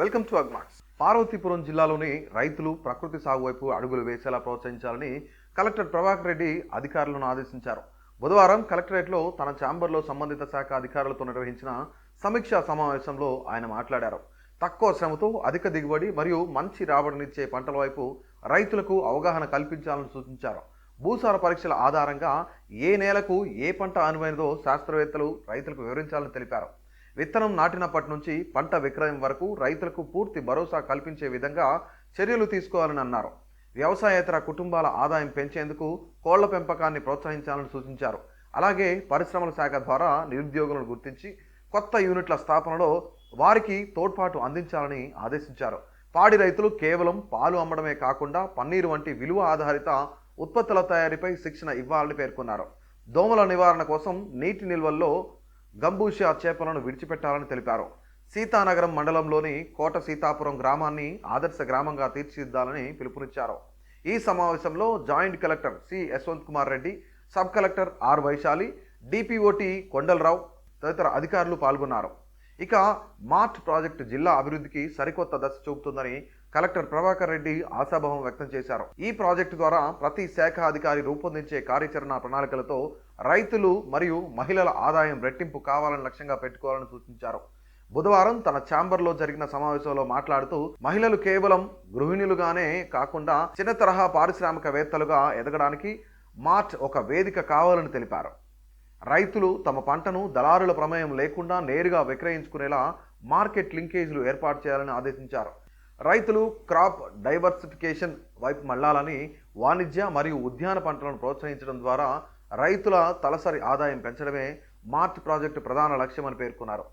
Welcome to Agmax. Parvathipuram జిల్లాలోని రైతులు ప్రకృతి సాగు వైపు అడుగులు వేసేలా ప్రోత్సహించాలని కలెక్టర్ ప్రభాకర్ రెడ్డి అధికారులను ఆదేశించారు. బుధవారం కలెక్టరేట్లో తన ఛాంబర్లో సంబంధిత శాఖ అధికారులతో నిర్వహించిన సమీక్షా సమావేశంలో ఆయన మాట్లాడారు. తక్కువ శ్రమతో అధిక దిగుబడి మరియు మంచి రాబడినిచ్చే పంటల వైపు రైతులకు అవగాహన కల్పించాలని సూచించారు. భూసార పరీక్షల ఆధారంగా ఏ నేలకు ఏ పంట అనువైనదో శాస్త్రవేత్తలు రైతులకు వివరించాలని తెలిపారు. విత్తనం నాటినప్పటి నుంచి పంట విక్రయం వరకు రైతులకు పూర్తి భరోసా కల్పించే విధంగా చర్యలు తీసుకోవాలని అన్నారు. వ్యవసాయేతర కుటుంబాల ఆదాయం పెంచేందుకు కోళ్ల పెంపకాన్ని ప్రోత్సహించాలని సూచించారు. అలాగే పరిశ్రమల శాఖ ద్వారా నిరుద్యోగులను గుర్తించి కొత్త యూనిట్ల స్థాపనలో వారికి తోడ్పాటు అందించాలని ఆదేశించారు. పాడి రైతులు కేవలం పాలు అమ్మడమే కాకుండా పన్నీరు వంటి విలువ ఆధారిత ఉత్పత్తుల తయారీపై శిక్షణ ఇవ్వాలని పేర్కొన్నారు. దోమల నివారణ కోసం నీటి నిల్వల్లో గంబూషా చేపలను విడిచిపెట్టాలని తెలిపారు. సీతానగరం మండలంలోని కోట సీతాపురం గ్రామాన్ని ఆదర్శ గ్రామంగా తీర్చిదిద్దాలని పిలుపునిచ్చారు. ఈ సమావేశంలో joint collector C Yashwant Kumar Reddy, sub collector R Vaishali, DPO T Kondalarao తదితర అధికారులు పాల్గొన్నారు. ఇక మార్ట్ ప్రాజెక్టు జిల్లా అభివృద్ధికి సరికొత్త దశ చూపుతుందని కలెక్టర్ ప్రభాకర్ రెడ్డి ఆశాభావం వ్యక్తం చేశారు. ఈ ప్రాజెక్టు ద్వారా ప్రతి శాఖ అధికారి రూపొందించే కార్యాచరణ ప్రణాళికలతో రైతులు మరియు మహిళల ఆదాయం రెట్టింపు కావాలని లక్ష్యంగా పెట్టుకోవాలని సూచించారు. బుధవారం తన ఛాంబర్లో జరిగిన సమావేశంలో మాట్లాడుతూ మహిళలు కేవలం గృహిణులుగానే కాకుండా చిన్న తరహా పారిశ్రామికవేత్తలుగా ఎదగడానికి మార్ట్ ఒక వేదిక కావాలని తెలిపారు. రైతులు తమ పంటను దళారుల ప్రమేయం లేకుండా నేరుగా విక్రయించుకునేలా మార్కెట్ లింకేజీలు ఏర్పాటు చేయాలని ఆదేశించారు. రైతులు క్రాప్ డైవర్సిఫికేషన్ వైపు మళ్లాలని, వాణిజ్య మరియు ఉద్యాన పంటలను ప్రోత్సహించడం ద్వారా రైతుల తలసరి ఆదాయం పెంచడమే మార్ట్ ప్రాజెక్టు ప్రధాన లక్ష్యమని పేర్కొన్నారు.